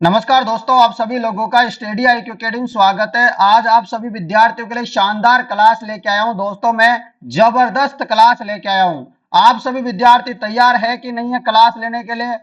नमस्कार दोस्तों, आप सभी लोगों का स्टडी IQ अकेडमी में स्वागत है। आज आप सभी विद्यार्थियों के लिए शानदार क्लास लेके आया हूं। दोस्तों मैं जबरदस्त क्लास लेके आया हूं। आप सभी विद्यार्थी तैयार है कि नहीं है क्लास लेने के लिए?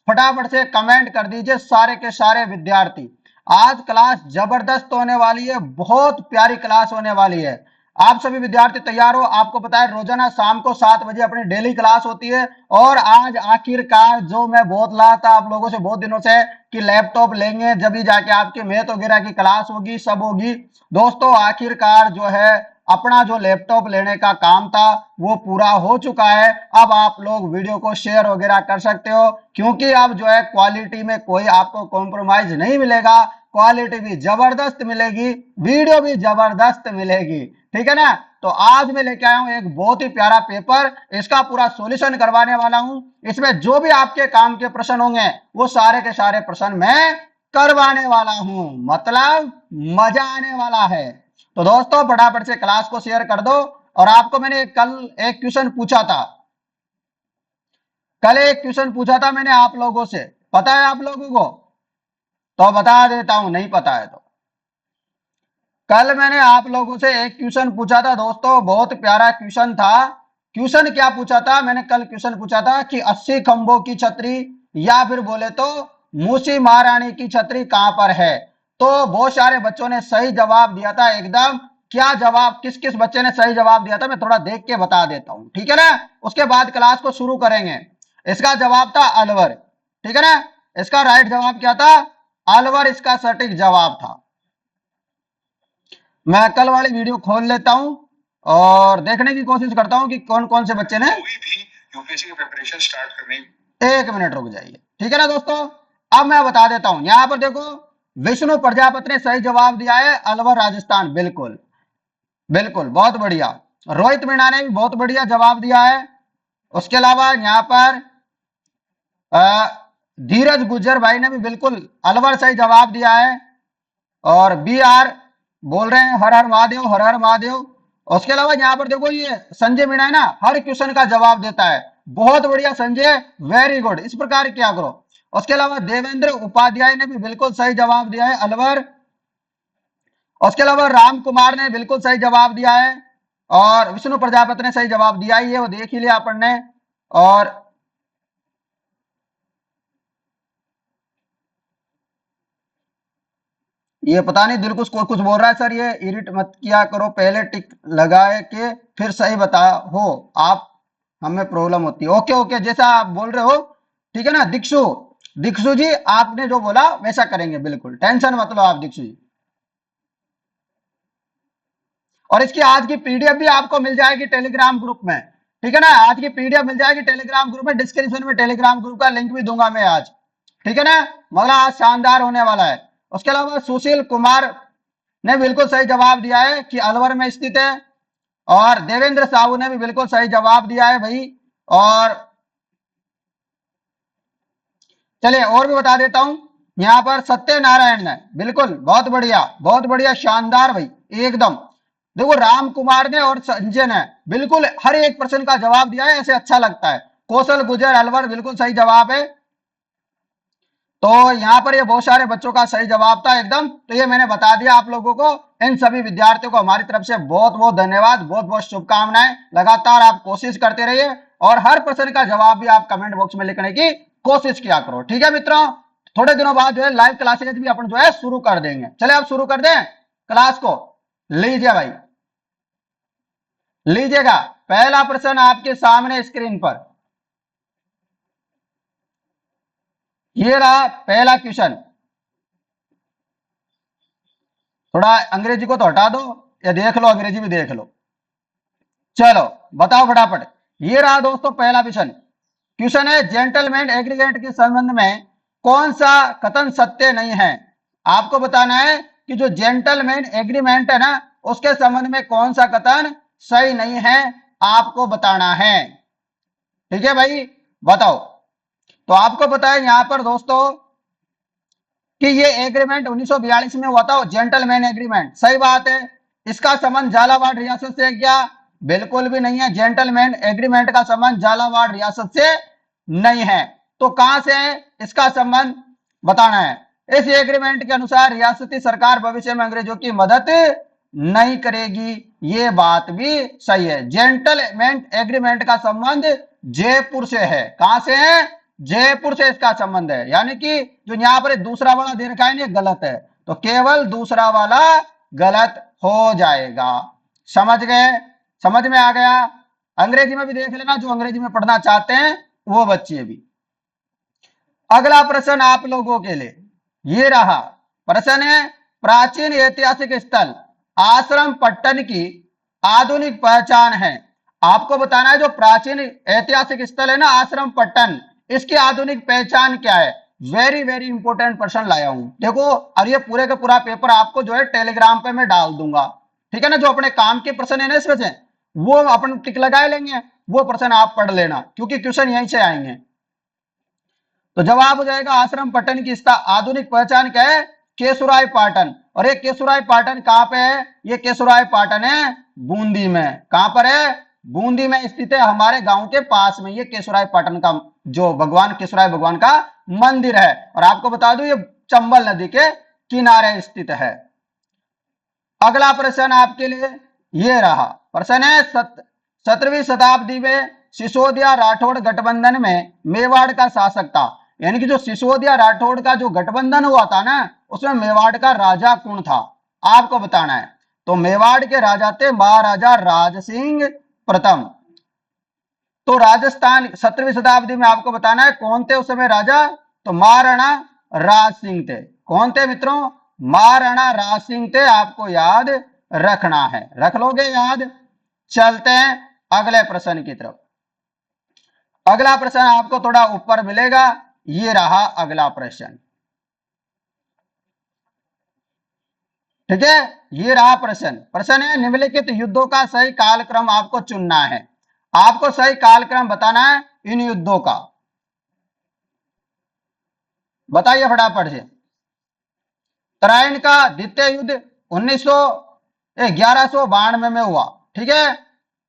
फटाफट से कमेंट कर दीजिए सारे के सारे विद्यार्थी। आज क्लास जबरदस्त होने वाली है, बहुत प्यारी क्लास होने वाली है। आप सभी विद्यार्थी तैयार हो? आपको पता है रोजाना शाम को 7 बजे अपनी डेली क्लास होती है। और आज आखिरकार जो मैं बहुत रहा था आप लोगों से बहुत दिनों से कि लैपटॉप लेंगे जब भी जाके आपके मैथ वगैरह की क्लास होगी, सब होगी। दोस्तों आखिरकार जो है अपना जो लैपटॉप लेने का काम था वो पूरा हो चुका है। अब आप लोग वीडियो को शेयर वगैरह कर सकते हो, क्योंकि अब जो है क्वालिटी में कोई आपको कॉम्प्रोमाइज नहीं मिलेगा। क्वालिटी भी जबरदस्त मिलेगी, वीडियो भी जबरदस्त मिलेगी, ठीक है ना। तो आज मैं लेके आया हूं एक बहुत ही प्यारा पेपर, इसका पूरा सॉल्यूशन करवाने वाला हूं। इसमें जो भी आपके काम के प्रश्न होंगे वो सारे के सारे प्रश्न मैं करवाने वाला हूं, मतलब मजा आने वाला है। तो दोस्तों फटाफट से क्लास को शेयर कर दो। और आपको मैंने कल एक क्वेश्चन पूछा था, मैंने आप लोगों से, पता है आप लोगों को? तो बता देता हूं, नहीं पता है तो। कल मैंने आप लोगों से एक क्वेश्चन पूछा था दोस्तों, बहुत प्यारा क्वेश्चन था। क्वेश्चन क्या पूछा था? मैंने कल क्वेश्चन पूछा था कि 80 खंभों की छतरी, या फिर बोले तो मूसी महारानी की छतरी कहां पर है। तो बहुत सारे बच्चों ने सही जवाब दिया था एकदम। क्या जवाब, किस किस बच्चे ने सही जवाब दिया था मैं थोड़ा देख के बता देता हूं, ठीक है ना। उसके बाद क्लास को शुरू करेंगे। इसका जवाब था अलवर, ठीक है ना। इसका राइट जवाब क्या था? अलवर इसका सटीक जवाब था। मैं कल वाली वीडियो खोल लेता हूं और देखने की कोशिश करता हूं कि कौन कौन से बच्चे ने कोई भी यूपीएससी की प्रिपरेशन स्टार्ट करने। एक मिनट रुक जाइए, ठीक है ना दोस्तों। अब मैं बता देता हूं, यहां पर देखो विष्णु प्रजापति ने सही जवाब दिया है अलवर राजस्थान, बिल्कुल बिल्कुल, बहुत बढ़िया। रोहित मीणा ने भी बहुत बढ़िया जवाब दिया है। उसके अलावा यहां पर धीरज गुज्जर भाई ने भी बिल्कुल अलवर सही जवाब दिया है। और BR बोल रहे हैं हर हर महादेव, हर हर महादेव। उसके अलावा यहाँ पर देखो ये संजय मीणा है ना, हर क्वेश्चन का जवाब देता है। बहुत बढ़िया संजय, वेरी गुड, इस प्रकार किया करो। उसके अलावा देवेंद्र उपाध्याय ने भी बिल्कुल सही जवाब दिया है अलवर। उसके अलावा राम कुमार ने बिल्कुल सही जवाब दिया है। और विष्णु प्रजापति ने सही जवाब दिया ही है, वो देख ही लिया अपन ने। और ये पता नहीं दिल कुछ कुछ बोल रहा है, सर ये इरिट मत किया करो, पहले टिक लगाए के फिर सही बता हो आप, हमें प्रॉब्लम होती है। ओके ओके, जैसा आप बोल रहे हो, ठीक है ना। दीक्षु, दीक्षु जी आपने जो बोला वैसा करेंगे, बिल्कुल टेंशन मत लो आप दीक्षु जी। और इसकी आज की PDF भी आपको मिल जाएगी टेलीग्राम ग्रुप में, ठीक है ना। आज की PDF मिल जाएगी टेलीग्राम ग्रुप में, डिस्क्रिप्शन में टेलीग्राम ग्रुप का लिंक भी दूंगा मैं आज, ठीक है ना। मगर आज शानदार होने वाला है। उसके अलावा सुशील कुमार ने बिल्कुल सही जवाब दिया है कि अलवर में स्थित है। और देवेंद्र साहू ने भी बिल्कुल सही जवाब दिया है भाई। और चलिए और भी बता देता हूं, यहां पर सत्यनारायण ने बिल्कुल बहुत बढ़िया शानदार भाई एकदम। देखो राम कुमार ने और संजय ने बिल्कुल हर एक प्रश्न का जवाब दिया है, ऐसे अच्छा लगता है। कौशल गुजर अलवर बिल्कुल सही जवाब है। तो यहाँ पर ये बहुत सारे बच्चों का सही जवाब था एकदम। तो ये मैंने बता दिया आप लोगों को। इन सभी विद्यार्थियों को हमारी तरफ से बहुत बहुत धन्यवाद, बहुत बहुत शुभकामनाएं। लगातार आप कोशिश करते रहिए और हर प्रश्न का जवाब भी आप कमेंट बॉक्स में लिखने की कोशिश किया करो, ठीक है मित्रों। थोड़े दिनों बाद जो है लाइव क्लासेज भी अपन जो है शुरू कर देंगे। चले आप शुरू कर दें क्लास को, लीजिए भाई, लीजिएगा। पहला प्रश्न आपके सामने स्क्रीन पर, ये रहा पहला क्वेश्चन। थोड़ा अंग्रेजी को तो हटा दो, या देख लो अंग्रेजी भी देख लो। चलो बताओ फटाफट। ये रहा दोस्तों पहला क्वेश्चन। क्वेश्चन है जेंटलमैन एग्रीमेंट के संबंध में कौन सा कथन सत्य नहीं है। आपको बताना है कि जो जेंटलमैन एग्रीमेंट है ना, उसके संबंध में कौन सा कथन सही नहीं है, आपको बताना है, ठीक है भाई। बताओ। तो आपको पता है यहां पर दोस्तों कि ये एग्रीमेंट 1942 में हुआ था, जेंटलमैन एग्रीमेंट, सही बात है। इसका संबंध झालावाड़ रियासत से क्या? बिल्कुल भी नहीं है। जेंटलमैन एग्रीमेंट का संबंध झालावाड़ रियासत से नहीं है। तो कहां से है इसका संबंध, बताना है। इस एग्रीमेंट के अनुसार रियासती सरकार भविष्य में अंग्रेजों की मदद नहीं करेगी। ये बात भी सही है। जेंटलमैन एग्रीमेंट का संबंध जयपुर से है। कहां से है? जयपुर से इसका संबंध है। यानी कि जो यहां पर दूसरा वाला दे रखा है ये गलत है, तो केवल दूसरा वाला गलत हो जाएगा। समझ गए? समझ में आ गया? अंग्रेजी में भी देख लेना, जो अंग्रेजी में पढ़ना चाहते हैं वो बच्चे भी। अगला प्रश्न आप लोगों के लिए ये रहा। प्रश्न है, प्राचीन ऐतिहासिक स्थल आश्रम पट्टन की आधुनिक पहचान है। आपको बताना है जो प्राचीन ऐतिहासिक स्थल है ना आश्रम पट्टन, इसकी आधुनिक पहचान क्या है। वेरी वेरी इंपॉर्टेंट प्रश्न लाया हूं। देखो, और ये पूरे का पूरा पेपर आपको जो है टेलीग्राम पे मैं डाल दूंगा, ठीक है ना। जो अपने काम के प्रश्न है ना इसमें से वो अपन टिक लगा लेंगे, वो प्रश्न आप पढ़ लेना, क्योंकि क्वेश्चन यहीं से आएंगे। तो जवाब हो जाएगा आश्रम पट्टन की आधुनिक पहचान क्या है? केशुराय पाटन। और ये केशुराय पाटन कहां पे है? ये केशुराय पाटन है बूंदी में। कहां पर है? बूंदी में स्थित है, हमारे गांव के पास में। ये केशुराय पाटन का जो भगवान केशुराय भगवान का मंदिर है। और आपको बता दूं ये चंबल नदी के किनारे स्थित है। अगला प्रश्न आपके लिए ये रहा। प्रश्न है, 17वीं शताब्दी में सिसोदिया राठौड़ गठबंधन में मेवाड़ का शासक था। यानी कि जो सिसोदिया राठौड़ का जो गठबंधन हुआ था ना, उसमें मेवाड़ का राजा कौन था आपको बताना है। तो मेवाड़ के राजा थे महाराजा राज सिंह प्रथम। तो राजस्थान 17वीं शताब्दी में आपको बताना है कौन थे उस समय राजा। तो महाराणा राज सिंह थे। कौन थे मित्रों? महाराणा राज सिंह थे। आपको याद रखना है, रख लोगे याद। चलते हैं अगले प्रश्न की तरफ। अगला प्रश्न आपको थोड़ा ऊपर मिलेगा। ये रहा अगला प्रश्न, ठीक है। ये रहा प्रश्न। प्रश्न है, निम्नलिखित युद्धों का सही कालक्रम आपको चुनना है। आपको सही कालक्रम बताना है इन युद्धों का। बताइए फटाफट से। तराइन का द्वितीय युद्ध 1192 में हुआ, ठीक है।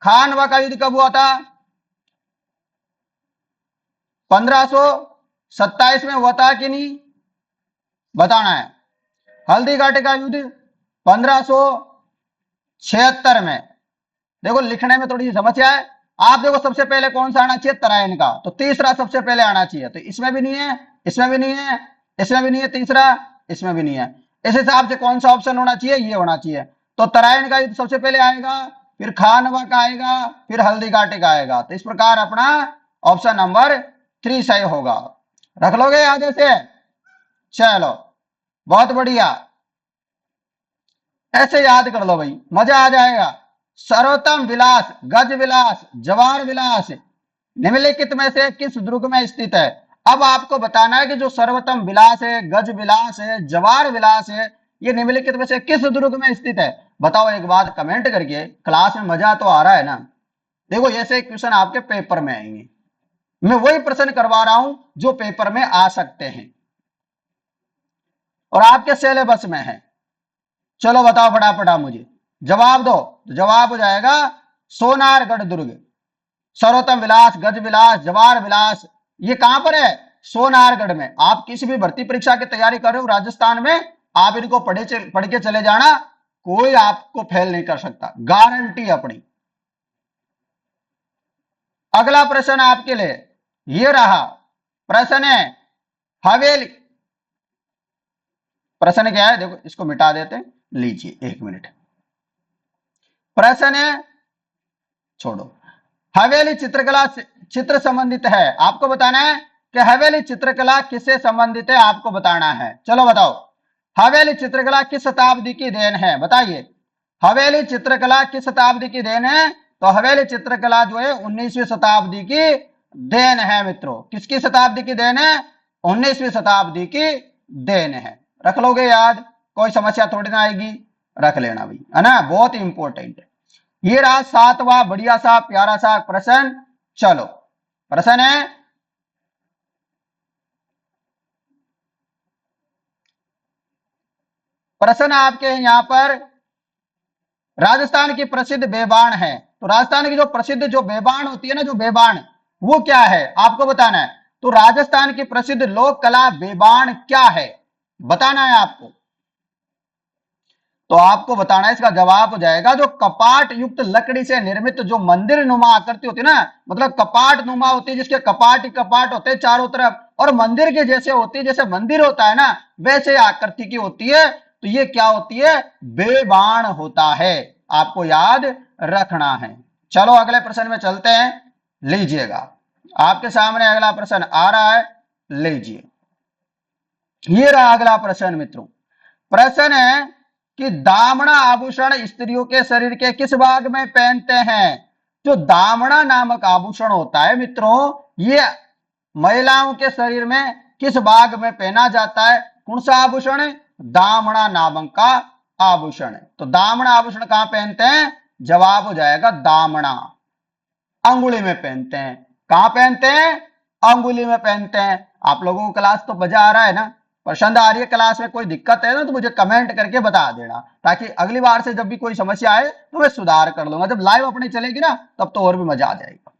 खानवा का युद्ध कब हुआ था? 1527 में हुआ था कि नहीं, बताना है। हल्दी घाटी का युद्ध 1576 में। देखो लिखने में थोड़ी सी समस्या है। आप देखो सबसे पहले कौन सा आना चाहिए? तराइन का। तो तीसरा सबसे पहले आना चाहिए। तो इसमें भी नहीं है, इसमें भी नहीं है, इसमें भी नहीं है तीसरा, इसमें भी नहीं है। इस हिसाब से कौन सा ऑप्शन होना चाहिए? ये होना चाहिए। तो तराइन का युद्ध सबसे पहले आएगा, फिर खानवा का आएगा, फिर हल्दी घाटी का आएगा। तो इस प्रकार अपना ऑप्शन नंबर 3 सही होगा। रख लोगे आगे से? चलो बहुत बढ़िया, ऐसे याद कर लो भाई, मजा आ जाएगा। सर्वोत्तम विलास, गज विलास, जवार विलास निम्नलिखित में से किस दुर्ग में स्थित है? अब आपको बताना है कि जो सर्वोत्तम विलास है, गज विलास है, जवार विलास है, ये निम्नलिखित में से किस दुर्ग में स्थित है? बताओ एक बात कमेंट करके। क्लास में मजा तो आ रहा है ना? देखो ऐसे क्वेश्चन आपके पेपर में आएंगे। मैं वही प्रश्न करवा रहा हूं जो पेपर में आ सकते हैं और आपके सिलेबस में है। चलो बताओ फटाफट आप मुझे जवाब दो। तो जवाब हो जाएगा सोनारगढ़ दुर्ग। सर्वोत्तम विलास, गज विलास, जवार विलास, ये कहां पर है? सोनारगढ़ में। आप किसी भी भर्ती परीक्षा की तैयारी कर रहे हो राजस्थान में, आप इनको पढ़ के चले जाना, कोई आपको फेल नहीं कर सकता, गारंटी अपनी। अगला प्रश्न आपके लिए ये रहा। प्रश्न है, हवेली। प्रश्न क्या है देखो, इसको मिटा देते हैं, लीजिए 1 मिनट। प्रश्न है, छोड़ो। हवेली चित्रकला चित्र संबंधित है। आपको बताना है कि हवेली चित्रकला किससे संबंधित है, आपको बताना है। चलो बताओ, हवेली चित्रकला किस शताब्दी की देन है? बताइए, हवेली चित्रकला किस शताब्दी की देन है? तो हवेली चित्रकला जो है 19वीं शताब्दी की देन है मित्रों। किसकी शताब्दी की देन है? 19वीं शताब्दी की देन है। रख लोगे याद, कोई समस्या थोड़ी ना आएगी, रख लेना भाई, है ना, बहुत इंपॉर्टेंट है। ये रहा 7वां बढ़िया सा प्यारा सा प्रश्न। चलो प्रश्न है, प्रश्न आपके यहां पर राजस्थान की प्रसिद्ध बेबान है। तो राजस्थान की जो प्रसिद्ध जो बेबान होती है ना, जो बेबान, वो क्या है आपको बताना है। तो राजस्थान की प्रसिद्ध लोक कला बेबान क्या है? बताना है आपको। तो आपको बताना है, इसका जवाब हो जाएगा जो कपाट युक्त लकड़ी से निर्मित जो मंदिर नुमा आकृति होती है ना, मतलब कपाट नुमा होती है जिसके कपाट ही कपाट होते हैं चारों तरफ, और मंदिर के जैसे होती है, जैसे मंदिर होता है ना वैसे आकृति की होती है। तो ये क्या होती है? बेबाण होता है, आपको याद रखना है। चलो अगले प्रश्न में चलते हैं, लीजिएगा आपके सामने अगला प्रश्न आ रहा है, लीजिए। ये रहा अगला प्रश्न मित्रों। प्रश्न है कि दामना आभूषण स्त्रियों के शरीर के किस भाग में पहनते हैं? जो दामना नामक आभूषण होता है मित्रों, ये महिलाओं के शरीर में किस भाग में पहना जाता है? कौन सा आभूषण है? दामना नामक का आभूषण है। तो दामना आभूषण कहां पहनते हैं? जवाब हो जाएगा दामना, अंगुली में पहनते हैं। कहां पहनते हैं? अंगुली में पहनते हैं। आप लोगों को क्लास तो मजा आ रहा है ना, पसंद आ रही है क्लास में? कोई दिक्कत है ना तो मुझे कमेंट करके बता देना, ताकि अगली बार से जब भी कोई समस्या आए तो मैं सुधार कर लूंगा। जब लाइव अपनी चलेगी ना तब तो और भी मजा आ जाएगा।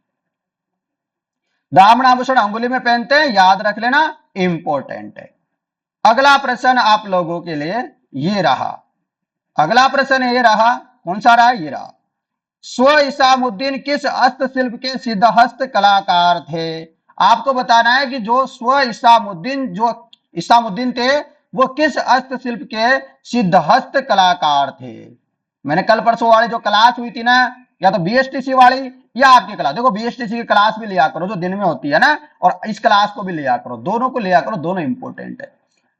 दामन आभूषण अंगुली में पहनते हैं, याद रख लेना, इंपॉर्टेंट है। अगला प्रश्न आप लोगों के लिए ये रहा, अगला प्रश्न ये रहा, कौन सा रहा? ये रहा, स्व इसामुद्दीन किस हस्तशिल्प के सिद्धहस्त कलाकार थे? आपको बताना है कि जो स्व इसामुद्दीन, जो इसामुद्दीन थे वो किस हस्तशिल्प के सिद्धहस्त कलाकार थे? मैंने कल परसों वाली जो क्लास हुई थी ना, या तो बीएसटीसी वाली या आपकी क्लास, देखो बीएसटीसी की क्लास भी लिया करो जो दिन में होती है ना, और इस क्लास को भी लिया करो, दोनों को लिया करो, दोनों इंपॉर्टेंट है,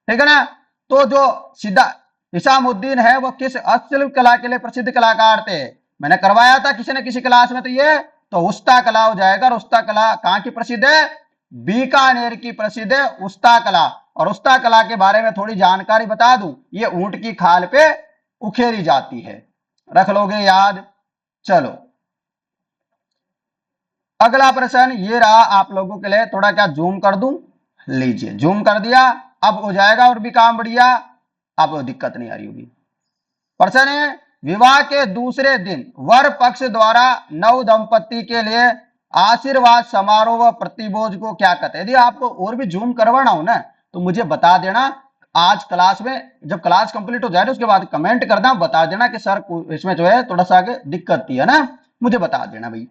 ठीक है ना। तो जो सीधा इसामुद्दीन है वो किस हस्तशिल्प कला के लिए प्रसिद्ध कलाकार थे? मैंने करवाया था किसी न किसी क्लास में, तो ये तो उस्ता कला हो जाएगा। और उस्ता कला कहां की प्रसिद्ध है? बीकानेर की प्रसिद्ध है उस्ता कला। और उस्ता कला के बारे में थोड़ी जानकारी बता दूं, ये ऊंट की खाल पे उखेरी जाती है, रख लोगे याद। चलो अगला प्रश्न ये रहा आप लोगों के लिए, थोड़ा क्या जूम कर दूं? लीजिए जूम कर दिया, अब हो जाएगा और भी काम बढ़िया, आपको दिक्कत नहीं आ रही होगी। प्रश्न है, विवाह के दूसरे दिन वर पक्ष द्वारा नव दंपति के लिए आशीर्वाद समारोह व प्रतिभोज को क्या कहते हैं? यदि आपको और भी जूम करवाना हो ना तो मुझे बता देना, आज क्लास में जब क्लास कंप्लीट हो जाए तो उसके बाद कमेंट करना, बता देना कि सर इसमें जो है थोड़ा सा आगे दिक्कत थी, है ना, मुझे बता देना भाई,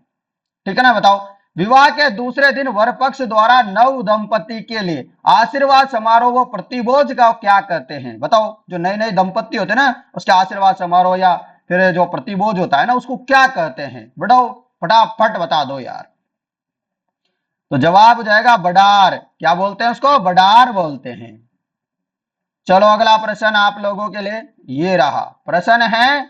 ठीक है ना। बताओ, विवाह के दूसरे दिन वर पक्ष द्वारा नव दंपति के लिए आशीर्वाद समारोह व प्रतिभोज का क्या कहते हैं? बताओ, जो नए नए दंपति होते हैं ना उसके आशीर्वाद समारोह या फिर जो प्रतिभोज होता है ना उसको क्या कहते हैं? बताओ, फटाफट बता दो यार। तो जवाब हो जाएगा बडार। क्या बोलते हैं उसको? बडार बोलते हैं। चलो अगला प्रश्न आप लोगों के लिए ये रहा, प्रश्न है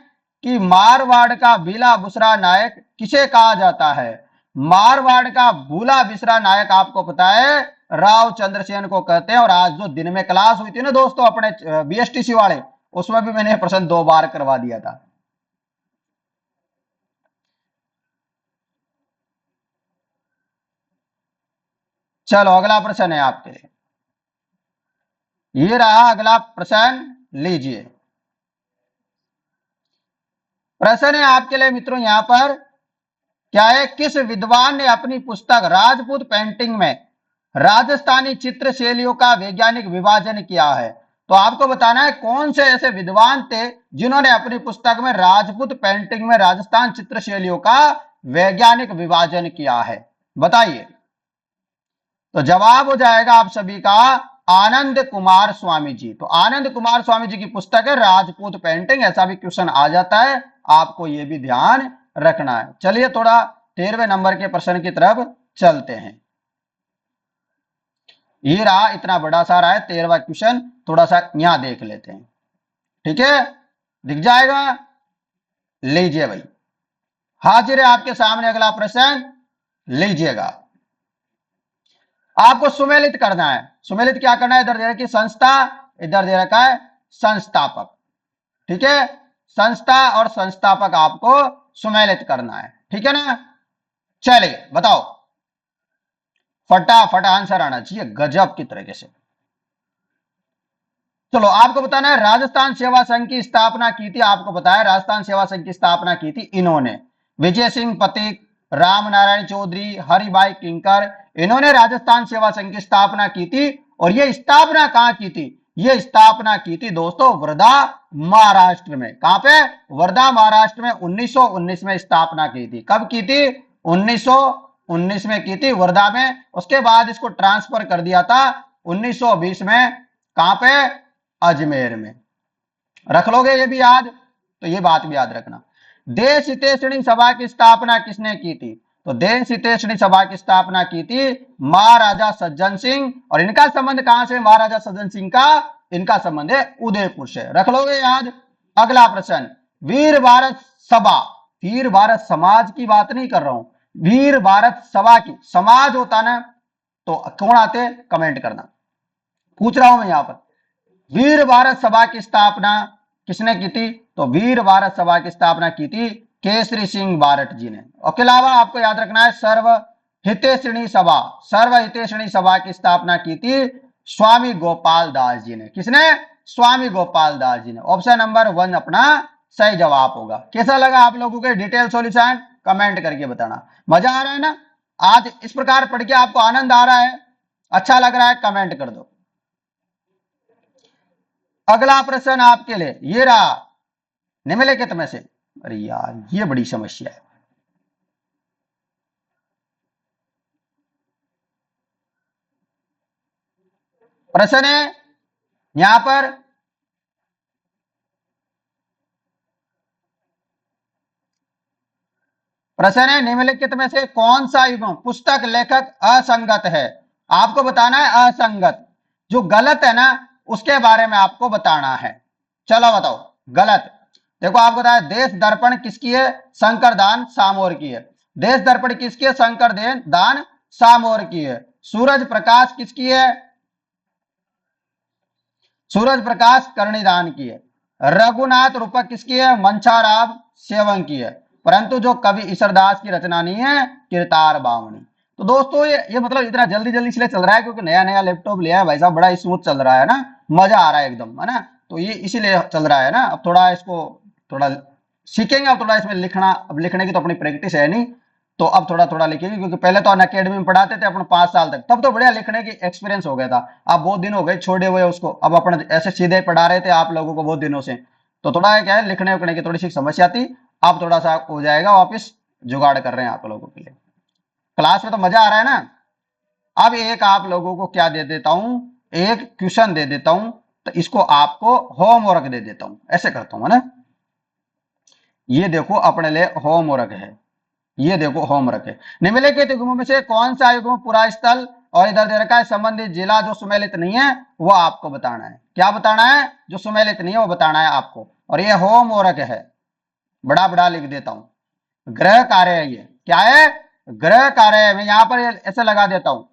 कि मारवाड़ का भीला बुसरा नायक किसे कहा जाता है? मारवाड़ का भूला बिसरा नायक आपको पता है राव चंद्रसेन को कहते हैं। और आज जो दिन में क्लास हुई थी ना दोस्तों अपने बीएसटीसी वाले, उसमें भी मैंने प्रश्न 2 बार करवा दिया था। चलो अगला प्रश्न है आपके लिए, ये रहा अगला प्रश्न, लीजिए। प्रश्न है आपके लिए मित्रों यहां पर क्या है, किस विद्वान ने अपनी पुस्तक राजपूत पेंटिंग में राजस्थानी चित्र शैलियों का वैज्ञानिक विभाजन किया है? तो आपको बताना है कौन से ऐसे विद्वान थे जिन्होंने अपनी पुस्तक में राजपूत पेंटिंग में राजस्थान चित्र शैलियों का वैज्ञानिक विभाजन किया है, बताइए। तो जवाब हो जाएगा आप सभी का आनंद कुमार स्वामी जी। तो आनंद कुमार स्वामी जी की पुस्तक है राजपूत पेंटिंग, ऐसा भी क्वेश्चन आ जाता है, आपको यह भी ध्यान रखना है। चलिए थोड़ा 13वें नंबर के प्रश्न की तरफ चलते हैं। ये रहा, इतना बड़ा सा रहा है 13वां क्वेश्चन, थोड़ा सा यहां देख लेते हैं, ठीक है, दिख जाएगा। लीजिए भाई, हाजिर है आपके सामने अगला प्रश्न, लीजिएगा। आपको सुमेलित करना है। सुमेलित क्या करना है? इधर दे रखी संस्था, इधर दे रखा है संस्थापक, ठीक है, संस्था और संस्थापक आपको सुमेलित करना है, ठीक है ना। चलिए बताओ, फटाफट आंसर आना चाहिए गजब की तरीके से। चलो आपको बताना है राजस्थान सेवा संघ की स्थापना की थी, आपको बताया राजस्थान सेवा संघ की स्थापना की थी इन्होंने, विजय सिंह पथिक, राम नारायण चौधरी, हरिभाई किंकर, इन्होंने राजस्थान सेवा संघ की स्थापना की थी। और ये स्थापना कहां की थी? ये स्थापना की थी दोस्तों वर्धा महाराष्ट्र में। कहां पे? वर्धा महाराष्ट्र में 1919 में स्थापना की थी। कब की थी? 1919 में की थी वर्धा में। उसके बाद इसको ट्रांसफर कर दिया था 1920 में। कहां पे? अजमेर में। रख लोगे ये भी याद, तो ये बात भी याद रखना। देश हितैषणी सभा की स्थापना किसने की थी? तो देश हितैषणी सभा की स्थापना की थी महाराजा सज्जन सिंह। और इनका संबंध कहां से? महाराजा सज्जन सिंह का इनका संबंध है उदयपुर से। रख लोगे याद। अगला प्रश्न, वीर भारत सभा, वीर भारत समाज की बात नहीं कर रहा हूं, वीर भारत सभा की, समाज होता ना तो कौन आते? कमेंट करना, पूछ रहा हूं मैं यहां पर। वीर भारत सभा की स्थापना किसने की थी? तो वीर भारत सभा की स्थापना की थी केसरी सिंह बारट जी ने। उसके अलावा आपको याद रखना है सर्व हितैषणी सभा, सर्व हितैषणी सभा की स्थापना की थी स्वामी गोपाल दास जी ने। किसने? स्वामी गोपाल दास जी ने। ऑप्शन नंबर 1 अपना सही जवाब होगा। कैसा लगा आप लोगों के डिटेल सॉल्यूशन? कमेंट करके बताना। मजा आ रहा है ना? आज इस प्रकार पढ़ के आपको आनंद आ रहा है, अच्छा लग रहा है? कमेंट कर दो। अगला प्रश्न आपके लिए ये रहा, निम्नलिखित में से, अरे यार ये बड़ी समस्या है। प्रश्न है यहां पर, प्रश्न है निम्नलिखित में से कौन सा युग्म पुस्तक लेखक असंगत है? आपको बताना है असंगत, जो गलत है ना उसके बारे में आपको बताना है। चलो बताओ गलत। देखो आपको बताया देश दर्पण किसकी है? शंकर दान सामोर की है। देश दर्पण किसकी है? शंकर दान सामोर की है। सूरज प्रकाश किसकी है? सूरज प्रकाश कर्णिदान की है। रघुनाथ रूपक किसकी है? मंछाराव सेवंग की है। परंतु जो कवि ईश्वरदास की रचना नहीं है किरतार बावनी। तो दोस्तों ये मतलब इतना जल्दी जल्दी इसलिए चल रहा है क्योंकि नया नया लैपटॉप लिया है भाई साहब, बड़ा स्मूथ चल रहा है ना, मजा आ रहा है एकदम, है ना? तो ये इसीलिए चल रहा है ना। अब थोड़ा इसको थोड़ा सीखेंगे, अब थोड़ा इसमें लिखना, अब लिखने की तो अपनी प्रैक्टिस है नहीं, तो अब थोड़ा थोड़ा लिखेंगे। क्योंकि पहले तो अकेडमी में पढ़ाते थे अपन 5 साल तक, तब तो बढ़िया लिखने की एक्सपीरियंस हो गया था। अब बहुत दिन हो गए छोड़े हुए उसको, अब अपन ऐसे सीधे पढ़ा रहे थे आप लोगों को बहुत दिनों से, तो थोड़ा क्या है लिखने उखने की थोड़ी सी समस्या थी। अब थोड़ा सा हो जाएगा, वापिस जुगाड़ कर रहे हैं आप लोगों के लिए। क्लास में तो मजा आ रहा है ना? अब एक आप लोगों को क्या दे देता हूं, एक क्वेश्चन दे देता हूं, तो इसको आपको होमवर्क दे देता हूं, ऐसे करता हूं ना। ये देखो अपने लिए होमवर्क है, ये देखो होमवर्क है। निम्नलिखित युग्मों में से कौन सा युग्म पूरा स्थल और इधर दे रखा है संबंधित जिला जो सुमेलित नहीं है वो आपको बताना है। क्या बताना है? जो सुमेलित नहीं है वो बताना है आपको, और ये होमवर्क है, बड़ा बड़ा लिख देता हूं। गृह कार्य है, ये क्या है? गृह कार्य है। मैं यहां पर ऐसे लगा देता हूं।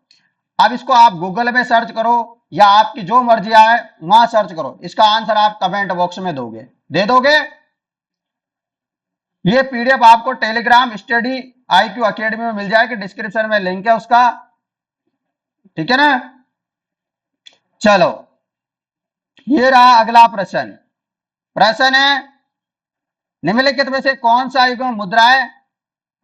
अब इसको आप गूगल में सर्च करो या आपकी जो मर्जी आए वहां सर्च करो, इसका आंसर आप कमेंट बॉक्स में दोगे, दे दोगे। ये पीडीएफ आपको टेलीग्राम स्टडी IQ अकेडमी में मिल जाएगी, डिस्क्रिप्शन में लिंक है उसका, ठीक है ना? चलो ये रहा अगला प्रश्न। प्रश्न है निम्नलिखित में से कौन सा युग्म मुद्राएं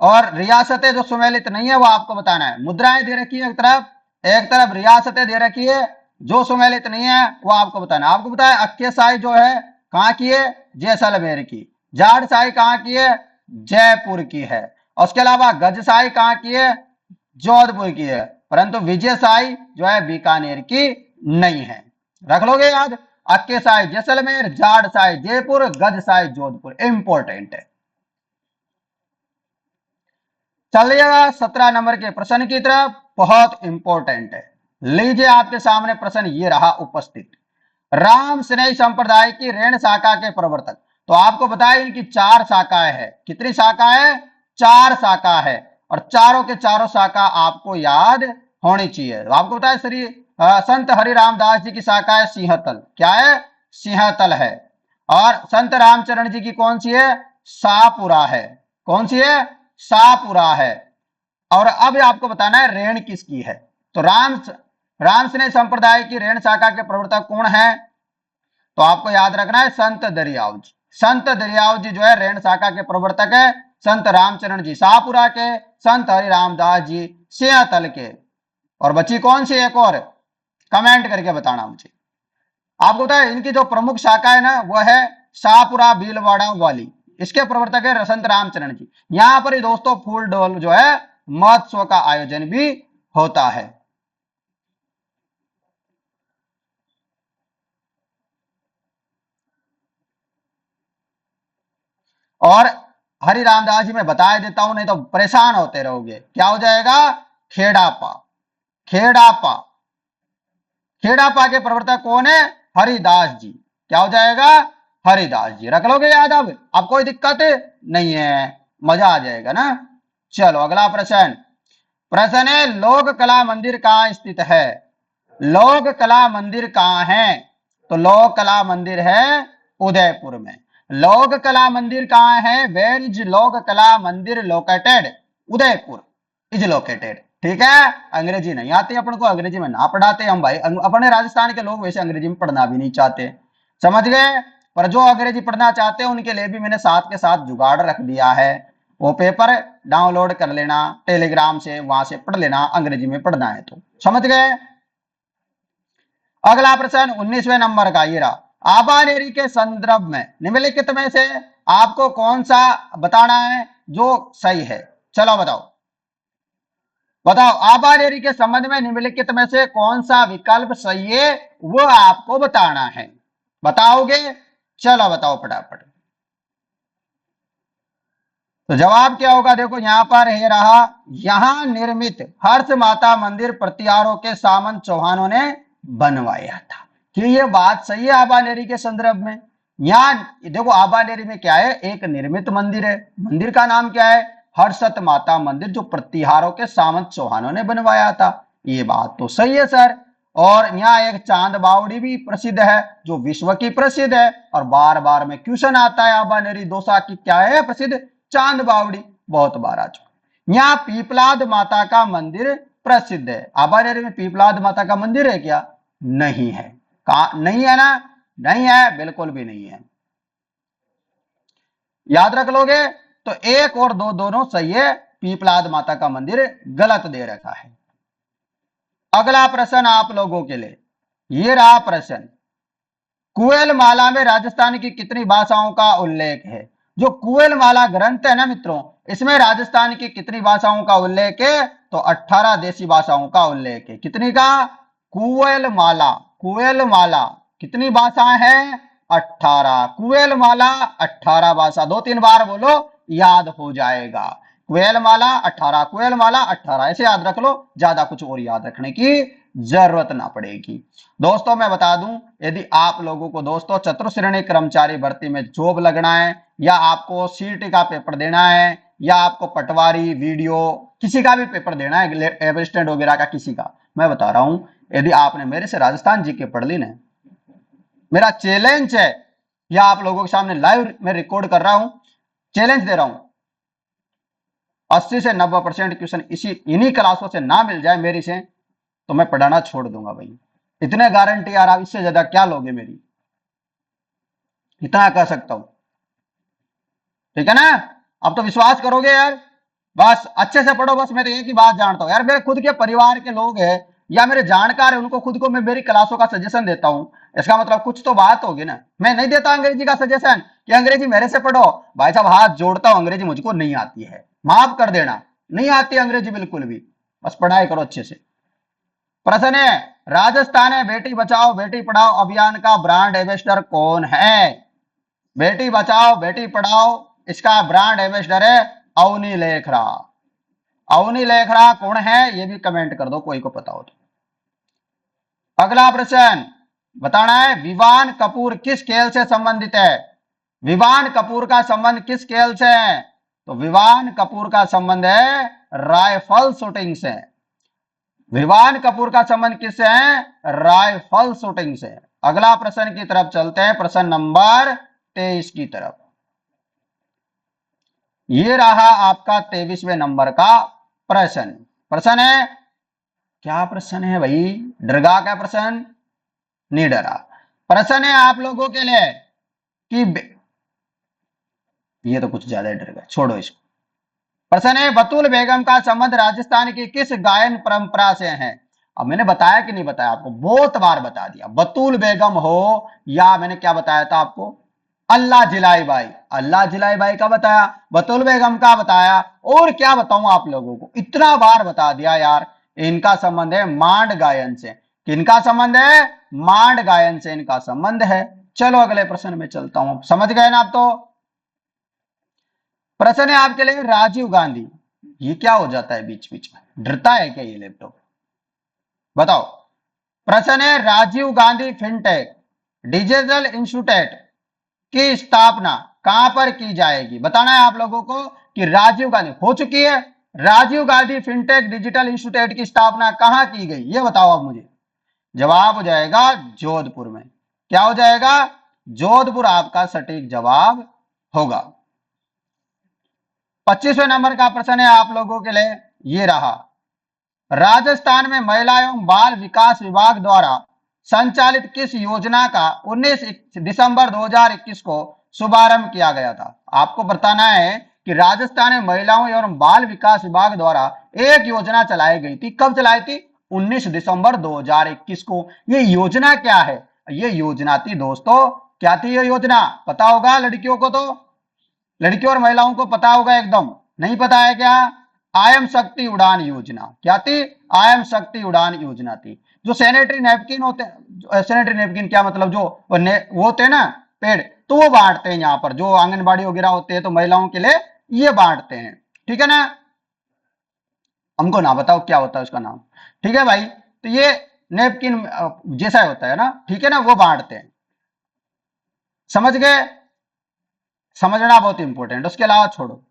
और रियासतें जो सुमेलित नहीं है वो आपको बताना है। मुद्राएं दे रखी है एक तरफ रियासतें दे रखी है, जो सुमेलित नहीं है वो आपको बताना है। आपको बताया अक्के शाही जो है कहां की है? जैसलमेर की। जाट शाही कहां की है? जयपुर की है। और उसके अलावा गजशाही कहां की है? जोधपुर की है। परंतु विजयशाही जो है बीकानेर की नहीं है। रख लोगे याद, अक्के शाही जैसलमेर, जाट शाही जयपुर, गजशाही जोधपुर, इंपॉर्टेंट है। चलिएगा 17 नंबर के प्रश्न की तरफ, बहुत इंपॉर्टेंट है। लीजिए आपके सामने प्रश्न ये रहा उपस्थित। राम स्नेही संप्रदाय की ऋण शाखा के प्रवर्तक, तो आपको बताया इनकी 4 शाखाएं हैं। कितनी शाखा है? 4 शाखा है, और चारों के चारों शाखा आपको याद होनी चाहिए। तो आपको बताया श्री संत हरिराम दास जी की शाखा है सिंहतल, क्या है? सिंहतल है। और संत रामचरण जी की कौन सी है? शाहपुरा है। कौन सी है? शाहपुरा है। और अब आपको बताना है ऋण किसकी है। तो राम स्नेह संप्रदाय की ऋण शाखा के प्रवर्तक कौन है? तो आपको याद रखना है संत दरियाव जी। संत दरियाव जी जो है ऋण शाखा के प्रवर्तक है। संत रामचरण जी शाहपुरा के, संत हरिराम दास जी सिंहतल के। और बची कौन सी एक और? कमेंट करके बताना मुझे। आपको पता है इनकी जो प्रमुख शाखा है ना वो है शाहपुरा भीलवाड़ा वाली। इसके प्रवर्तक है रसंत रामचरण जी। यहां पर ही दोस्तों फूल डोल जो है महोत्सव का आयोजन भी होता है। और हरि रामदास जी मैं बता देता हूं नहीं तो परेशान होते रहोगे। क्या हो जाएगा? खेड़ापा। खेड़ापा। खेड़ापा के प्रवर्तक कौन है? हरिदास जी। क्या हो जाएगा? हरिदास जी। रख लोगे याद? अब कोई दिक्कत नहीं है, मजा आ जाएगा ना। चलो अगला प्रश्न। प्रश्न है लोक कला मंदिर कहाँ स्थित है? लोक कला मंदिर कहाँ है? तो लोक कला मंदिर है उदयपुर में। लोक कला मंदिर कहाँ है? वेर इज लोक कला मंदिर लोकेटेड? Udaipur is located. ठीक है। अंग्रेजी नहीं आती अपन को, अंग्रेजी में ना पढ़ाते हम भाई। अपने राजस्थान के लोग वैसे अंग्रेजी में पढ़ना भी नहीं चाहते, समझ गए। पर जो अंग्रेजी पढ़ना चाहते हैं उनके लिए भी मैंने साथ के साथ जुगाड़ रख दिया है। वो पेपर डाउनलोड कर लेना टेलीग्राम से, वहां से पढ़ लेना, अंग्रेजी में पढ़ना है तो। समझ गए। अगला प्रश्न 19वें नंबर का ये रहा। आबानेरी के संदर्भ में निम्नलिखित में से आपको कौन सा बताना है जो सही है? चलो बताओ। बताओ आबानेरी के संबंध में निम्नलिखित में से कौन सा विकल्प सही है वो आपको बताना है। बताओगे? चलो बताओ फटाफट। तो जवाब क्या होगा? देखो यहां पर है रहा, यहां निर्मित हर्ष माता मंदिर प्रतिहारों के सामंत चौहानों ने बनवाया था। कि ये बात सही है आबानेरी के संदर्भ में। यहां देखो आबानेरी में क्या है, एक निर्मित मंदिर है। मंदिर का नाम क्या है? हर्षत माता मंदिर, जो प्रतिहारों के सामंत चौहानों ने बनवाया था। ये बात तो सही है सर। और यहाँ एक चांद बावड़ी भी प्रसिद्ध है जो विश्व की प्रसिद्ध है, और बार बार में क्वेश्चन आता है आबानेरी दोसा की क्या है प्रसिद्ध? चांद बावड़ी। बहुत बार आ चुका। यहाँ पीपलाद माता का मंदिर प्रसिद्ध है। आबानेरी में पीपलाद माता का मंदिर है क्या? नहीं है। कहा नहीं है ना? नहीं है, बिल्कुल भी नहीं है। याद रख लोगे। तो एक और दो दोनों सही है, पीपलाद माता का मंदिर गलत दे रखा है। अगला प्रश्न आप लोगों के लिए ये रहा प्रश्न। कुएल माला में राजस्थान की कितनी भाषाओं का उल्लेख है? जो कुएल माला ग्रंथ है ना मित्रों, इसमें राजस्थान की कितनी भाषाओं का उल्लेख है? तो 18 देशी भाषाओं का उल्लेख है। कितनी का? कुएल माला। कुएल माला कितनी भाषाएं हैं? 18। कुएल माला 18 भाषा। दो तीन बार बोलो, याद हो जाएगा। कुएल माला 18, कुएल माला 18, ऐसे याद रख लो, ज्यादा कुछ और याद रखने की जरूरत ना पड़ेगी। दोस्तों मैं बता दूं, यदि आप लोगों को दोस्तों चतुर्श्रेणी कर्मचारी भर्ती में जॉब लगना है, या आपको सीटी का पेपर देना है, या आपको पटवारी वीडियो किसी का भी पेपर देना है, असिस्टेंट वगैरह का किसी का, मैं बता रहा हूं, यदि आपने मेरे से राजस्थान जीके पढ़ ली ना, मेरा चैलेंज है, या आप लोगों के सामने लाइव में रिकॉर्ड कर रहा हूं, चैलेंज दे रहा हूं, 80 से 90% क्वेश्चन इन्हीं क्लासों से ना मिल जाए मेरी से, तो मैं पढ़ाना छोड़ दूंगा भाई। इतने गारंटी यार, आप इससे ज्यादा क्या लोगे मेरी? इतना कह सकता हूं। ठीक है ना? अब तो विश्वास करोगे यार। बस अच्छे से पढ़ो। बस मैं तो एक ही बात जानता हूं यार, मेरे खुद के परिवार के लोग हैं या मेरे जानकार है, उनको खुद को मैं मेरी क्लासों का सजेशन देता हूं। इसका मतलब कुछ तो बात होगी ना। मैं नहीं देता अंग्रेजी का सजेशन कि अंग्रेजी मेरे से पढ़ो। भाई साहब हाथ जोड़ता हूं, अंग्रेजी मुझको नहीं आती है, माफ कर देना, नहीं आती अंग्रेजी बिल्कुल भी। बस पढ़ाई करो अच्छे से। प्रश्न है, राजस्थान में बेटी बचाओ बेटी पढ़ाओ अभियान का ब्रांड एम्बेसडर कौन है? बेटी बचाओ बेटी पढ़ाओ, इसका ब्रांड एम्बेसडर है अवनी लेखरा। अवनी लेखरा कौन है ये भी कमेंट कर दो, कोई को पता हो तो। अगला प्रश्न बताना है, विवान कपूर किस खेल से संबंधित है? विवान कपूर का संबंध किस खेल से है? तो विवान कपूर का संबंध है राइफल शूटिंग से। विवान कपूर का संबंध किससे है? राइफल शूटिंग से। अगला प्रश्न की तरफ चलते हैं, प्रश्न नंबर 23 की तरफ। ये रहा आपका 23वें नंबर का प्रश्न। प्रश्न है, क्या प्रश्न है भाई? डरगा का प्रश्न नहीं डरा। प्रश्न है आप लोगों के लिए कि ये तो कुछ ज्यादा डर गया, छोड़ो इसको। प्रश्न है, बतूल बेगम का संबंध राजस्थान की किस गायन परंपरा से है? अब मैंने बताया कि नहीं बताया आपको, बहुत बार बता दिया। बतूल बेगम हो या मैंने क्या बताया था आपको, अल्लाह जिलाई बाई। अल्लाह जिलाई बाई का बताया, बतूल बेगम का बताया, और क्या बताऊं आप लोगों को, इतना बार बता दिया यार। इनका संबंध है मांड गायन से। किनका संबंध है? मांड गायन से इनका संबंध है। चलो अगले प्रश्न में चलता हूं, समझ गए ना आप तो। प्रश्न है आपके लिए राजीव गांधी। ये क्या हो जाता है बीच बीच में, डरता है क्या ये लैपटॉप? बताओ। प्रश्न है Rajiv Gandhi fintech digital institute की स्थापना कहां पर की जाएगी? बताना है आप लोगों को कि राजीव गांधी हो चुकी है, Rajiv Gandhi fintech digital institute की स्थापना कहां की गई, ये बताओ आप मुझे। जवाब हो जाएगा जोधपुर में। क्या हो जाएगा? जोधपुर आपका सटीक जवाब होगा। 25वें नंबर का प्रश्न है आप लोगों के लिए, ये रहा। राजस्थान में महिला एवं बाल विकास विभाग द्वारा संचालित किस योजना का 19 दिसंबर 2021 को शुभारंभ किया गया था? आपको बताना है कि राजस्थान में महिलाओं एवं बाल विकास विभाग द्वारा एक योजना चलाई गई थी। कब चलाई थी? 19 दिसंबर 2021 को। ये योजना क्या है? ये योजना थी दोस्तों, क्या थी ये योजना? पता होगा लड़कियों को, तो लड़कियों और महिलाओं को पता होगा एकदम। नहीं पता है क्या? आयम शक्ति उड़ान योजना। क्या थी? आयम शक्ति उड़ान योजना थी। जो सैनिटरी नैपकिन होते हैं, सैनिटरी नैपकिन क्या मतलब, जो वो होते हैं ना पेड़, तो वो बांटते हैं यहाँ पर, जो आंगनबाड़ी वगैरह होते हैं तो महिलाओं के लिए ये बांटते हैं। ठीक है ना? हमको ना बताओ क्या होता है उसका नाम। ठीक है भाई, तो ये नेपकिन जैसा होता है ना, ठीक है ना, वो बांटते हैं। समझ गए? समझना बहुत इंपॉर्टेंट, उसके अलावा छोड़ो।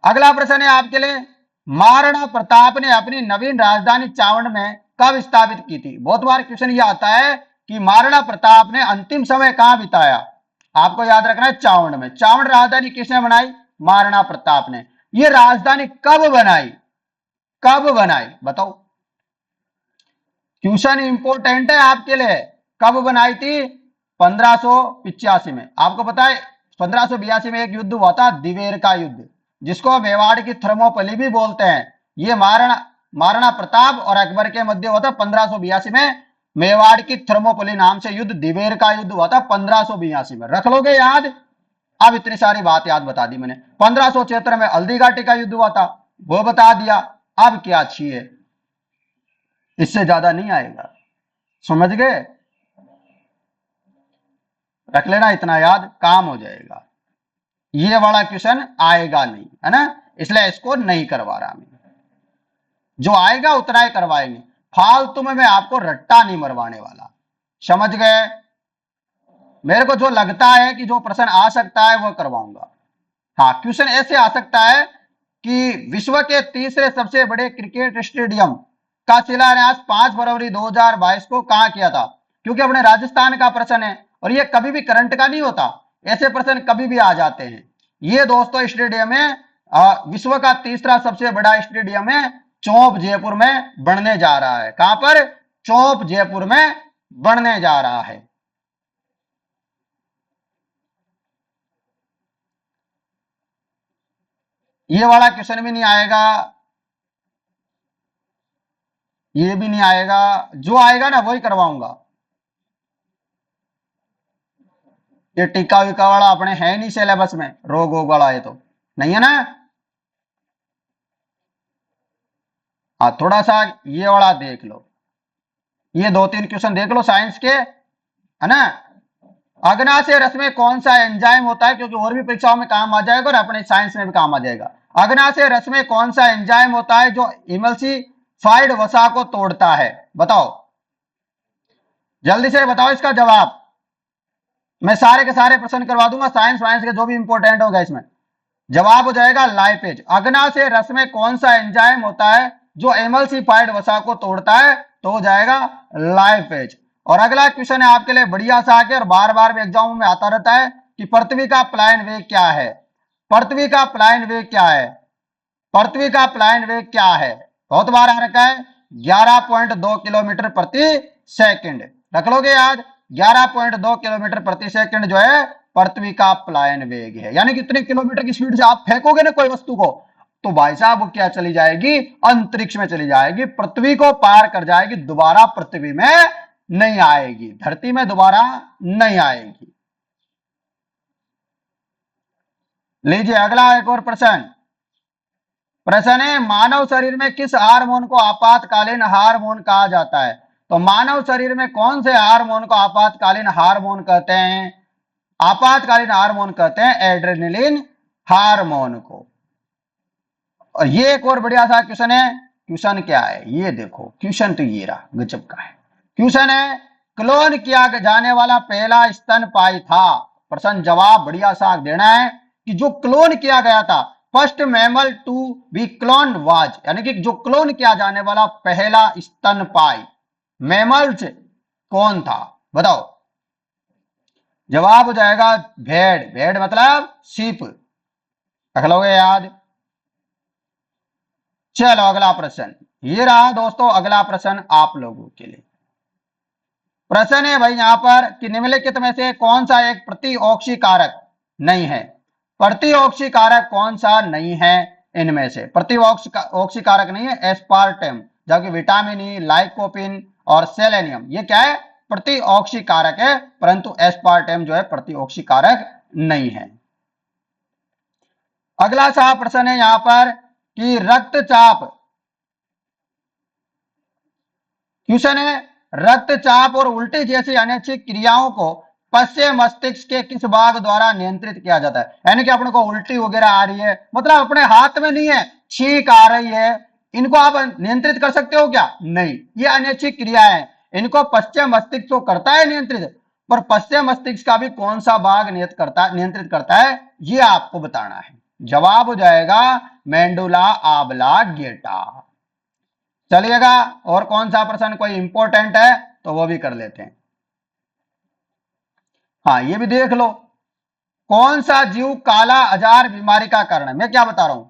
अगला प्रश्न है आपके लिए, महाराणा प्रताप ने अपनी नवीन राजधानी चावंड में कब स्थापित की थी? बहुत बार क्वेश्चन ये आता है कि महाराणा प्रताप ने अंतिम समय कहां बिताया। आपको याद रखना है चावंड में। चावंड राजधानी किसने बनाई? महाराणा प्रताप ने। ये राजधानी कब बनाई? कब बनाई बताओ। क्वेश्चन इंपोर्टेंट है आपके लिए। कब बनाई थी? 1585 में। आपको पता है 1582 में एक युद्ध हुआ था, दिवेर का युद्ध, जिसको मेवाड़ की थर्मोपली भी बोलते हैं। ये महाराणा प्रताप और अकबर के मध्य हुआ था 1582 में। मेवाड़ की थर्मोपली नाम से युद्ध, दिवेर का युद्ध हुआ था 1582 में। रख लोगे याद? अब इतनी सारी बात याद बता दी मैंने। 1576 में हल्दी घाटी का युद्ध हुआ था, वो बता दिया। अब क्या चाहिए? इससे ज्यादा नहीं आएगा। समझ गए? रख लेना, इतना याद काम हो जाएगा। ये वाला क्वेश्चन आएगा नहीं, है ना, इसलिए इसको नहीं करवा रहा मैं। जो आएगा उतना ही करवाएंगे, फालतू में मैं आपको रट्टा नहीं मरवाने वाला। समझ गए? मेरे को जो लगता है कि जो प्रश्न आ सकता है वो करवाऊंगा। हाँ, क्वेश्चन ऐसे आ सकता है कि विश्व के तीसरे सबसे बड़े क्रिकेट स्टेडियम का शिलान्यास 5 फरवरी 2022 को कहां किया था? क्योंकि अपने राजस्थान का प्रश्न है और ये कभी भी करंट का नहीं होता, ऐसे प्रश्न कभी भी आ जाते हैं। ये दोस्तों स्टेडियम है, विश्व का तीसरा सबसे बड़ा स्टेडियम है, चौंप जयपुर में बनने जा रहा है। कहां पर? चौंप जयपुर में बनने जा रहा है। ये वाला क्वेश्चन भी नहीं आएगा, ये भी नहीं आएगा। जो आएगा ना वही करवाऊंगा। ये टीका विका वाला अपने है नहीं सिलेबस में, रोग वोग वाला है तो नहीं है ना। हाँ, थोड़ा सा ये वाला देख लो, ये 2-3 क्वेश्चन देख लो साइंस के, है ना। अग्नाशय रस में कौन सा एंजाइम होता है? क्योंकि और भी परीक्षाओं में काम आ जाएगा और अपने साइंस में भी काम आ जाएगा। अग्नाशय रस में कौन सा एंजाइम होता है जो इमल्सिफाइड वसा को तोड़ता है? बताओ, जल्दी से बताओ इसका जवाब। मैं सारे के सारे प्रश्न करवा दूंगा, साइंस वाइंस के जो भी इंपॉर्टेंट होगा इसमें। जवाब हो जाएगा लाइपेज। अग्नाशय रस में कौन सा एंजाइम होता है जो एमल्सिफाइड वसा को तोड़ता है? तो हो जाएगा लाइपेज। और अगला क्वेश्चन है आपके लिए बढ़िया सा आके, और बार बार भी एग्जाम में आता रहता है कि पृथ्वी का प्लायन वेग क्या है? पृथ्वी का प्लायन वेग क्या है? पृथ्वी का प्लायन वेग क्या है? बहुत बार आ रखा है, 11.2 किलोमीटर प्रति सेकंड। रख लोगे याद, 11.2 किलोमीटर प्रति सेकंड जो है पृथ्वी का प्लायन वेग है। यानी कितने किलोमीटर की स्पीड से आप फेंकोगे ना कोई वस्तु को, तो भाई साहब वो क्या चली जाएगी, अंतरिक्ष में चली जाएगी, पृथ्वी को पार कर जाएगी, दोबारा पृथ्वी में नहीं आएगी, धरती में दोबारा नहीं आएगी। लीजिए अगला एक और प्रश्न। प्रश्न है, मानव शरीर में किस हार्मोन को आपातकालीन हार्मोन कहा जाता है? तो मानव शरीर में कौन से हार्मोन को आपातकालीन हार्मोन कहते हैं? आपातकालीन हार्मोन कहते हैं एड्रेनलिन हार्मोन को। और ये एक और बढ़िया सा क्वेश्चन है। क्वेश्चन क्या है ये देखो, क्वेश्चन तो ये रहा, गजब का है क्वेश्चन है। क्लोन किया जाने वाला पहला स्तनपायी था। प्रश्न जवाब बढ़िया सा देना है कि जो क्लोन किया गया था, first mammal to be clone was, यानी कि जो क्लोन किया जाने वाला पहला स्तनपायी मैमल्स कौन था, बताओ। जवाब हो जाएगा भेड़। भेड़ मतलब शीप, रख लोगे याद। चलो अगला प्रश्न, ये रहा दोस्तों अगला प्रश्न आप लोगों के लिए। प्रश्न है भाई यहां पर कि निम्नलिखित में से कौन सा एक प्रतिऑक्सी कारक नहीं है? प्रतिऑक्सी कारक कौन सा नहीं है इनमें से? प्रतिऑक्सी कारक नहीं है एस्पार्टम, जबकि विटामिन ई, लाइकोपिन और सेलेनियम ये क्या है, प्रतिऑक्सी कारक है, परंतु एस्पार्टम जो है प्रतिऑक्सी कारक नहीं है। अगला सा प्रश्न है यहां पर कि रक्तचाप, क्वेश्चन है रक्तचाप और उल्टी जैसी अनैच्छिक क्रियाओं को पश्चिम मस्तिष्क के किस भाग द्वारा नियंत्रित किया जाता है? यानी कि अपने को उल्टी वगैरह आ रही है, मतलब अपने हाथ में नहीं है, छींक आ रही है, इनको आप नियंत्रित कर सकते हो क्या? नहीं, ये अनैच्छिक क्रिया है, इनको पश्चिम मस्तिष्क तो करता है नियंत्रित, पर पश्चिम मस्तिष्क का भी कौन सा भाग नियंत्रित करता है ये आपको बताना है। जवाब हो जाएगा मेंडुला ऑब्लांगेटा। चलिएगा और कौन सा प्रश्न कोई इंपॉर्टेंट है तो वो भी कर लेते हैं। हाँ ये भी देख लो, कौन सा जीव काला आजार बीमारी का कारण है? मैं क्या बता रहा हूं,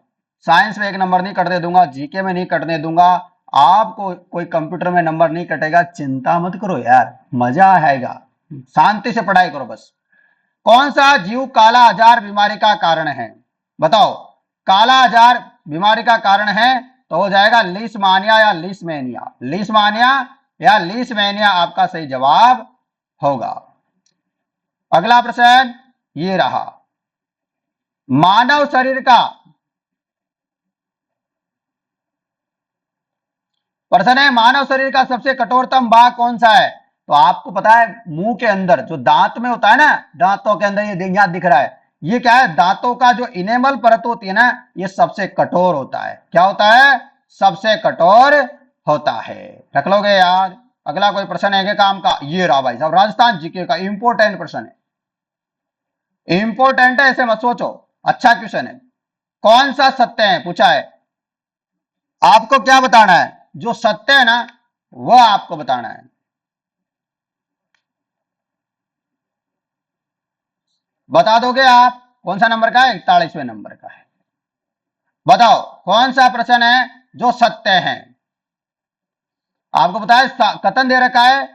साइंस में 1 नंबर नहीं कटने दूंगा, जीके में नहीं कटने दूंगा, आपको कोई कंप्यूटर में नंबर नहीं कटेगा, चिंता मत करो यार, मजा आएगा, शांति से पढ़ाई करो बस। कौन सा जीव काला आजार बीमारी का कारण है, बताओ। काला आजार बीमारी का कारण है तो हो जाएगा लीशमानिया या लीशमैनिया। लीशमानिया या लीशमैनिया आपका सही जवाब होगा। अगला प्रश्न ये रहा, मानव शरीर का, प्रश्न है मानव शरीर का सबसे कठोरतम भाग कौन सा है? तो आपको पता है मुंह के अंदर जो दांत में होता है ना, दांतों के अंदर ये यहां दिख रहा है, ये क्या है, दांतों का जो इनेमल परत होती है ना, ये सबसे कठोर होता है। क्या होता है? सबसे कठोर होता है, रख लोगे याद। अगला कोई प्रश्न है क्या काम का? ये रहा भाई साहब राजस्थान जीके का इंपोर्टेंट प्रश्न है, इंपोर्टेंट है, ऐसे मत सोचो, अच्छा क्वेश्चन है। कौन सा सत्य है पूछा है, आपको क्या बताना है, जो सत्य है ना वह आपको बताना है। बता दोगे आप? कौन सा नंबर का है? 41वें नंबर का है। बताओ कौन सा प्रश्न है जो सत्य है? आपको बताया कथन दे रखा है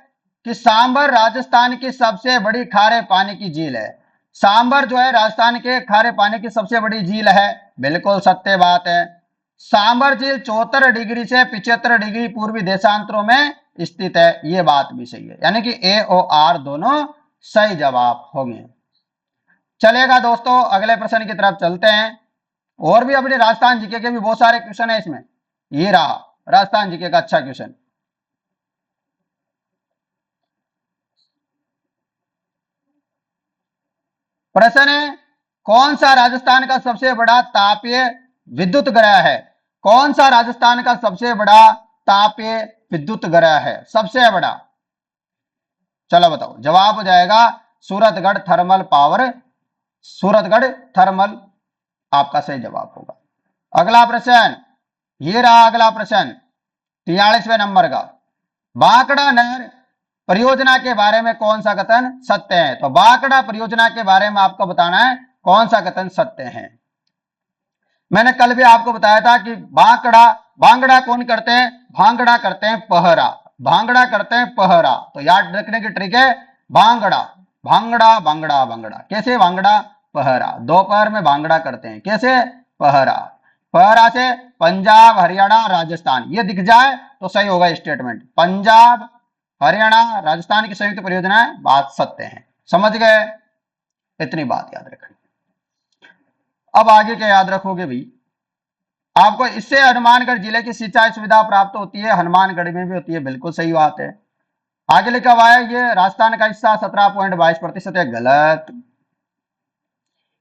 कि सांबर राजस्थान की सबसे बड़ी खारे पानी की झील है। सांबर जो है राजस्थान के खारे पानी की सबसे बड़ी झील है, बिल्कुल सत्य बात है। सांबर झील 74 डिग्री से 75 डिग्री पूर्वी देशांतरों में स्थित है, ये बात भी सही है, यानी कि ए और आर दोनों सही जवाब होंगे। चलेगा दोस्तों अगले प्रश्न की तरफ चलते हैं, और भी अपने राजस्थान जीके के भी बहुत सारे क्वेश्चन है इसमें। ये रहा राजस्थान जीके का अच्छा क्वेश्चन। प्रश्न है, कौन सा राजस्थान का सबसे बड़ा तापीय विद्युत ग्रह है? कौन सा राजस्थान का सबसे बड़ा तापीय विद्युत ग्रह है, सबसे बड़ा? चलो बताओ, जवाब हो जाएगा Suratgarh thermal power, Suratgarh thermal आपका सही जवाब होगा। अगला प्रश्न ये रहा, अगला प्रश्न 43वें नंबर का, बांकड़ा नहर परियोजना के बारे में कौन सा कथन सत्य है? तो बांकड़ा परियोजना के बारे में आपको बताना है कौन सा कथन सत्य है। मैंने कल भी आपको बताया था कि बांकड़ा, भांगड़ा कौन करते हैं? भांगड़ा करते हैं पहरा, भांगड़ा करते हैं पहरा, तो याद रखने की ट्रिक है भांगड़ा, भांगड़ा भांगड़ा भांगड़ा, कैसे भांगड़ा? पहरा, दोपहर में भांगड़ा करते हैं, कैसे? पहरा। पहरा से पंजाब, हरियाणा, राजस्थान, ये दिख जाए तो सही होगा स्टेटमेंट। पंजाब, हरियाणा, राजस्थान की संयुक्त परियोजनाएं बात सत्य है। समझ गए? इतनी बात याद रखें। अब आगे क्या याद रखोगे भाई? आपको इससे हनुमानगढ़ जिले की सिंचाई सुविधा प्राप्त होती है, हनुमानगढ़ में भी होती है, बिल्कुल सही बात है। आगे लिखा हुआ है ये राजस्थान का हिस्सा 17.22% है, गलत।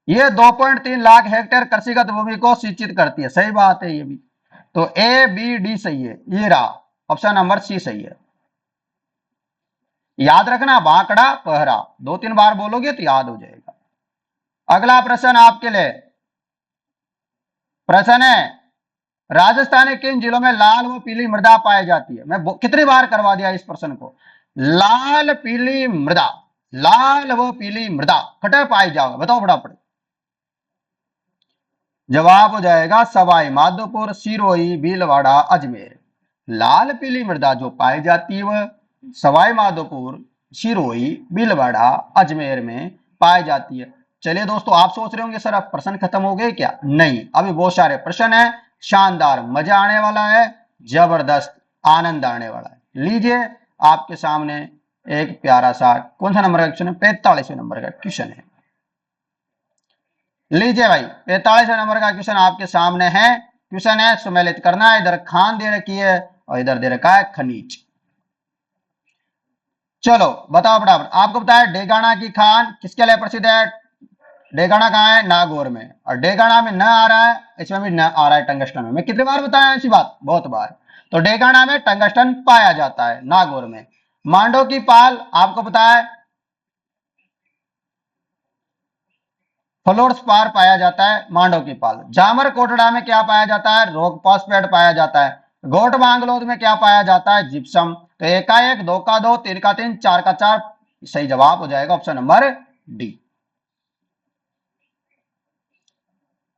ये 2.3 लाख हेक्टेयर कृषिगत भूमि को सिंचित करती है, सही बात है ये भी। तो ए बी डी सही है, ये रहा ऑप्शन नंबर सी सही है। याद रखना, बांकड़ा पहरा 2-3 बार बोलोगे तो याद हो जाएगा। अगला प्रश्न आपके लिए प्रश्न है, राजस्थान के किन जिलों में लाल व पीली मृदा पाई जाती है? मैं कितनी बार करवा दिया इस प्रश्न को। लाल पीली मृदा, लाल व पीली मृदा कटे पाई जाओगे, बताओ फटाफट। जवाब हो जाएगा सवाई माधोपुर, सिरोही, भीलवाड़ा, अजमेर। लाल पीली मृदा जो पाई जाती है वह सवाई माधोपुर, सिरोही, भीलवाड़ा, अजमेर में पाई जाती है। चलिए दोस्तों, आप सोच रहे होंगे सर अब प्रश्न खत्म हो गए क्या? नहीं, अभी बहुत सारे प्रश्न है, शानदार, मजा आने वाला है, जबरदस्त आनंद आने वाला है। लीजिए आपके सामने एक प्यारा सा, कौन सा नंबर का क्वेश्चन है? 45वें नंबर का क्वेश्चन है। लीजिए भाई, 45वें नंबर का क्वेश्चन आपके सामने है। क्वेश्चन है, सुमेलित करना है। इधर खान दे रखी है और इधर दे रखा है खनिज। चलो बताओ फटाफट। आपको बताया डेगाना की खान किसके लिए प्रसिद्ध है? डेगाना कहाँ है? नागौर में। और डेगाना में न आ रहा है, इसमें भी न आ रहा है टंगस्टन में। मैं कितनी बार बताया ऐसी बात? बहुत बार। तो डेगाना में टंगस्टन पाया जाता है, नागौर में। मांडो की पाल आपको पता है फ्लोर्सपार पाया जाता है, मांडो की पाल। जामर कोटड़ा में क्या पाया जाता है? रॉक फॉस्फेट पाया जाता है। गोट बांगलोद में क्या पाया जाता है? जिप्सम। तो एक का एक, दो का दो, तीन का तीन, चार का चार, सही जवाब हो जाएगा ऑप्शन नंबर डी।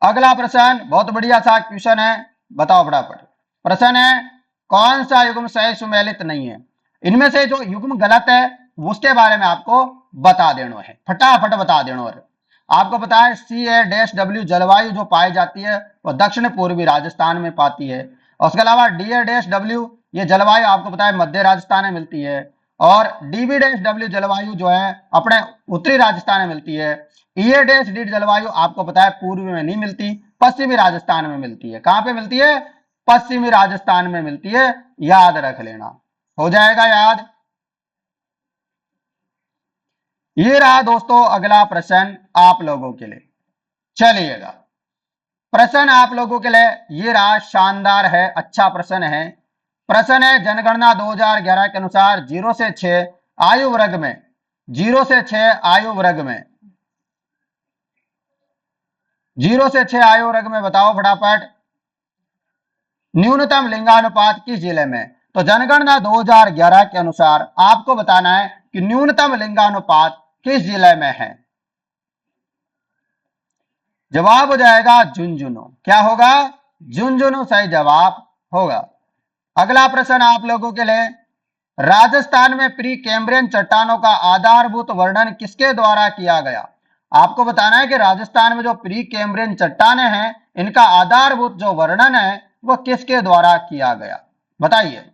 अगला प्रश्न बहुत बढ़िया सा क्वेश्चन है, बताओ फटाफट। प्रश्न है, कौन सा युग्म सही सुमेलित नहीं है? इनमें से जो युग्म गलत है उसके बारे में आपको बता देना है, फटाफट बता देना है। आपको पता है CA-W जलवायु जो पाई जाती है वह दक्षिण पूर्वी राजस्थान में पाती है। और उसके अलावा DA-W ये जलवायु आपको पता है मध्य राजस्थान में मिलती है। और DB-W जलवायु जो है अपने उत्तरी राजस्थान में मिलती है। EA-D जलवायु आपको पता है पूर्व में नहीं मिलती, पश्चिमी राजस्थान में मिलती है। कहां पे मिलती है? पश्चिमी राजस्थान में मिलती है, याद रख लेना। हो जाएगा याद। ये रहा दोस्तों अगला प्रश्न आप लोगों के लिए। चलिएगा, प्रश्न आप लोगों के लिए ये रहा, शानदार है, अच्छा प्रश्न है। प्रश्न है, जनगणना 2011 के अनुसार 0 से 6 आयु वर्ग में, 0 से 6 आयु वर्ग में, 0 से 6 आयु वर्ग में बताओ फटाफट न्यूनतम लिंगानुपात किस जिले में? तो जनगणना 2011 के अनुसार आपको बताना है कि न्यूनतम लिंगानुपात किस जिले में है। जवाब हो जाएगा झुंझुनू। क्या होगा? झुंझुनू सही जवाब होगा। अगला प्रश्न आप लोगों के लिए, राजस्थान में प्री कैम्ब्रियन चट्टानों का आधारभूत वर्णन किसके द्वारा किया गया? आपको बताना है कि राजस्थान में जो प्री कैम्ब्रियन चट्टानें हैं इनका आधारभूत जो वर्णन है वह किसके द्वारा किया गया, बताइए।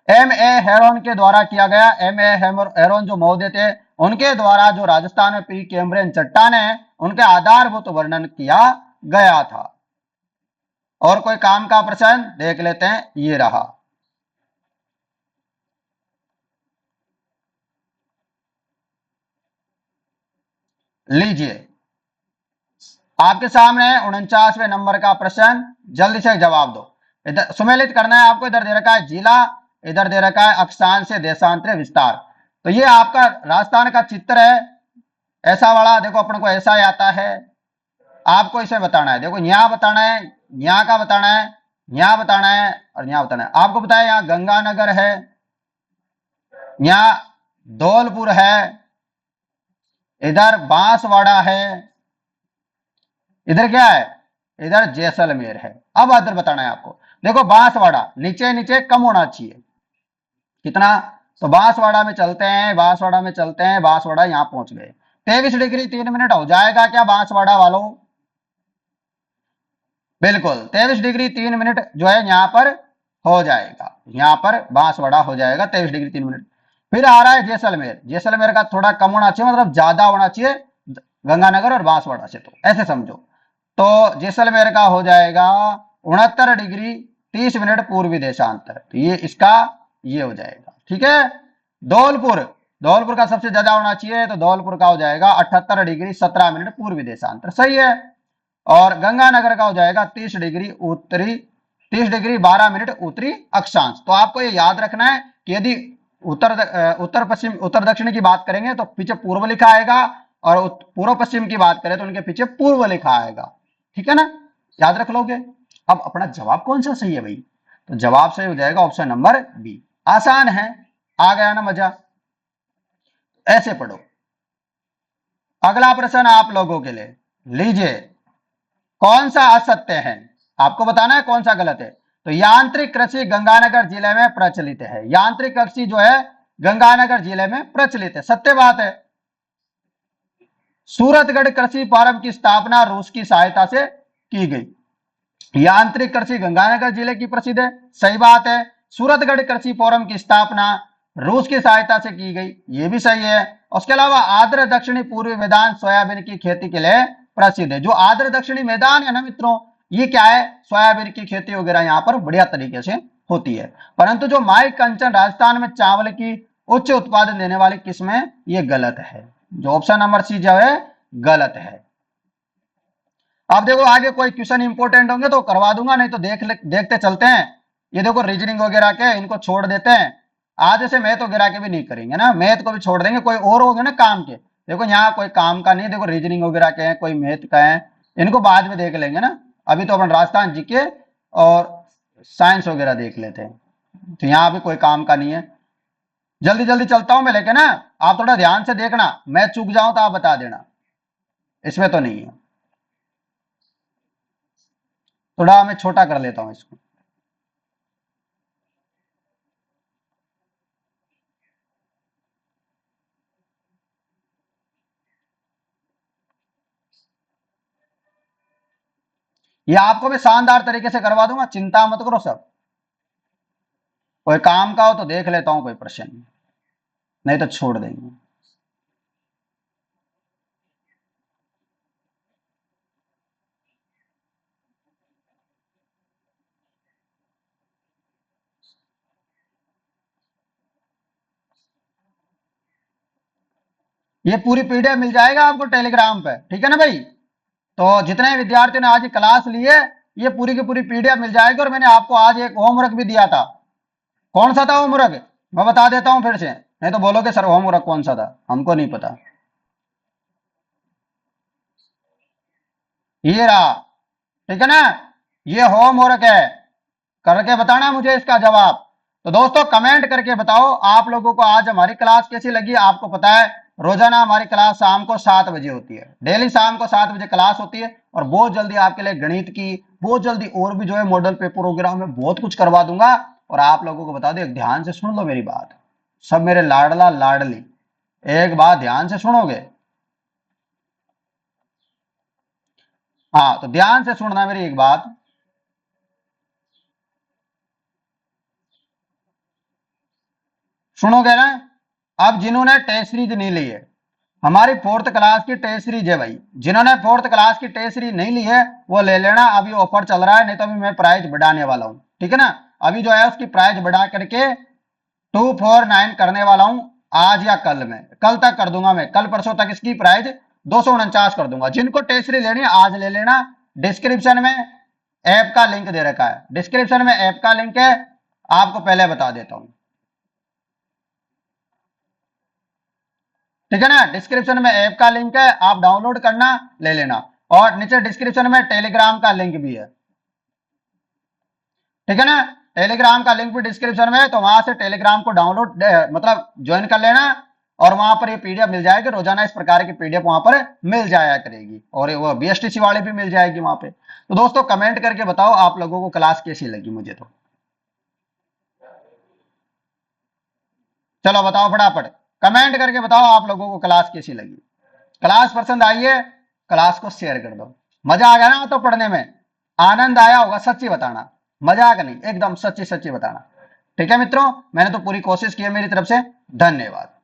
M.A. हेरोन के द्वारा किया गया। M.A. हेरोन जो महोदय थे उनके द्वारा जो राजस्थान में प्री कैम्ब्रियन चट्टानें हैं उनके आधारभूत वर्णन किया गया था। और कोई काम का प्रश्न देख लेते हैं, ये रहा। लीजिए आपके सामने 49वें नंबर का प्रश्न, जल्दी से जवाब दो। इधर सुमेलित करना है आपको। इधर दे रखा है जिला, इधर दे रखा है अक्षांश से देशांतरीय विस्तार। तो ये आपका राजस्थान का चित्र है, ऐसा वाला। देखो अपन को ऐसा ही आता है, आपको इसे बताना है। देखो यहाँ बताना है, यहाँ का बताना है, यहाँ बताना है और यहाँ बताना है। आपको बताया यहाँ गंगानगर है, यहाँ धौलपुर है, इधर बांसवाड़ा है, इधर क्या है? इधर जैसलमेर है। अब इधर बताना है आपको। देखो बांसवाड़ा नीचे नीचे कम होना चाहिए, कितना? तो बांसवाड़ा में चलते हैं, बांसवाड़ा में चलते हैं, बांसवाड़ा यहां पहुंच गए। 23 डिग्री 3 मिनट हो जाएगा क्या बांसवाड़ा वालों? बिल्कुल 23 डिग्री 3 मिनट जो है यहाँ पर हो जाएगा, यहाँ पर बांसवाड़ा हो जाएगा 23 डिग्री 3 मिनट। फिर आ रहा है जैसलमेर। जैसलमेर का थोड़ा कम होना चाहिए, मतलब ज्यादा होना चाहिए गंगानगर और बांसवाड़ा से, तो ऐसे समझो। तो जैसलमेर का हो जाएगा 69 डिग्री 30 मिनट पूर्वी देशांतर, तो ये इसका ये हो जाएगा। ठीक है। धौलपुर, धौलपुर का सबसे ज्यादा होना चाहिए, तो धौलपुर का हो जाएगा 78 डिग्री 17 मिनट पूर्वी देशांतर, सही है। और गंगानगर का हो जाएगा 30 डिग्री 12 मिनट उत्तरी अक्षांश। तो आपको ये याद रखना है कि यदि उत्तर पश्चिम उत्तर दक्षिण की बात करेंगे तो पीछे पूर्व लिखा आएगा, और पूर्व पश्चिम की बात करें तो उनके पीछे पूर्व लिखा आएगा। ठीक है ना, याद रख लोगे। अब अपना जवाब कौन सा सही है भाई, तो जवाब सही हो जाएगा ऑप्शन नंबर बी। आसान है, आ गया ना मजा। ऐसे पढ़ो। अगला प्रश्न आप लोगों के लिए, लीजिए। कौन सा असत्य है, आपको बताना है कौन सा गलत है। तो यांत्रिक कृषि गंगानगर जिले में प्रचलित है। यांत्रिक कृषि जो है गंगानगर जिले में प्रचलित है, सत्य बात है। सूरतगढ़ कृषि फार्म की स्थापना रूस की सहायता से की गई। यांत्रिक कृषि गंगानगर जिले की प्रसिद्ध है, सही बात है। सूरतगढ़ कृषि फोरम की स्थापना रूस की सहायता से की गई, ये भी सही है। उसके अलावा आर्द्र दक्षिणी पूर्वी मैदान सोयाबीन की खेती के लिए प्रसिद्ध है। जो आर्द्र दक्षिणी मैदान है ना मित्रों, ये क्या है, सोयाबीन की खेती वगैरह यहाँ पर बढ़िया तरीके से होती है। परंतु जो माई कंचन राजस्थान में चावल की उच्च उत्पादन देने वाली किस्म है, ये गलत है। जो ऑप्शन नंबर सी जो है गलत है। अब देखो आगे कोई क्वेश्चन इंपॉर्टेंट होंगे तो करवा दूंगा, नहीं तो देखते चलते हैं। ये देखो रीजनिंग वगैरह के इनको छोड़ देते हैं, आज से मैथ वगैरह के भी नहीं करेंगे ना, मैथ को भी छोड़ देंगे, कोई और होंगे ना काम के। देखो यहाँ कोई काम का नहीं, देखो रीजनिंग वगैरह के हैं, कोई मैथ का है, इनको बाद में देख लेंगे ना। अभी तो अपन राजस्थान जीके और साइंस वगैरह देख लेते हैं, तो यहाँ भी कोई काम का नहीं है। जल्दी जल्दी चलता हूं मैं लेके ना, आप थोड़ा ध्यान से देखना, मैं चूक जाऊं तो आप बता देना, इसमें तो नहीं है। थोड़ा मैं छोटा कर लेता हूं इसको। ये आपको भी शानदार तरीके से करवा दूंगा, चिंता मत करो सब। कोई काम का हो तो देख लेता हूं, कोई प्रश्न, नहीं तो छोड़ देंगे। ये पूरी पीडीएफ मिल जाएगा आपको टेलीग्राम पे, ठीक है ना भाई। तो जितने विद्यार्थियों ने आज क्लास ली है, ये पूरी की पूरी पीडीएफ मिल जाएगी। और मैंने आपको आज एक होमवर्क भी दिया था। कौन सा था होमवर्क, मैं बता देता हूं फिर से, नहीं तो बोलोगे सर होमवर्क कौन सा था, हमको नहीं पता। ये रहा, ठीक है ना, ये होमवर्क है, करके बताना मुझे इसका जवाब। तो दोस्तों कमेंट करके बताओ आप लोगों को आज हमारी क्लास कैसी लगी। आपको पता है रोजाना हमारी क्लास शाम को 7 बजे होती है, डेली शाम को 7 बजे क्लास होती है। और बहुत जल्दी आपके लिए गणित की, बहुत जल्दी और भी जो है मॉडल पेपर वगैरह में बहुत कुछ करवा दूंगा। और आप लोगों को बता दो, एक ध्यान से सुन लो मेरी बात, सब मेरे लाडला लाडली, एक बात ध्यान से सुनोगे। हाँ तो ध्यान से सुनना मेरी एक बात। सुनोगे ना। अब जिन्होंने टेस्ट सीरीज नहीं ली है, हमारी 4th क्लास की टेस्ट सीरीज है भाई, जिन्होंने 4th क्लास की टेस्ट सीरीज नहीं ली है वो ले लेना, अभी ऑफर चल रहा है, नहीं तो अभी मैं प्राइस बढ़ाने वाला हूं, ठीक है ना। अभी जो है उसकी प्राइस बढ़ा करके 249 करने वाला हूं, आज या कल में, कल तक कर दूंगा मैं, कल परसों तक इसकी प्राइस 249 कर दूंगा। जिनको टेस्ट सीरीज लेनी है आज ले लेना। डिस्क्रिप्शन में ऐप का लिंक दे रखा है, डिस्क्रिप्शन में ऐप का लिंक है, आपको पहले बता देता हूं, ठीक है ना। डिस्क्रिप्शन में ऐप का लिंक है, आप डाउनलोड करना, ले लेना। और नीचे डिस्क्रिप्शन में टेलीग्राम का लिंक भी है, ठीक है ना। टेलीग्राम का लिंक भी डिस्क्रिप्शन में है, तो वहां से टेलीग्राम को डाउनलोड मतलब ज्वाइन कर लेना। और वहां पर ये पीडीएफ मिल जाएगी, रोजाना इस प्रकार की पीडीएफ वहां पर मिल जाया करेगी, और वो बीएसटीसी वाली भी मिल जाएगी वहां पे। तो दोस्तों कमेंट करके बताओ आप लोगों को क्लास कैसी लगी, मुझे तो चलो बताओ फटाफट, कमेंट करके बताओ आप लोगों को क्लास कैसी लगी। क्लास पसंद आई है, क्लास को शेयर कर दो। मजा आ गया ना तो पढ़ने में, आनंद आया होगा, सच्ची बताना, मजाक नहीं, एकदम सच्ची सच्ची बताना। ठीक है मित्रों, मैंने तो पूरी कोशिश की है मेरी तरफ से। धन्यवाद।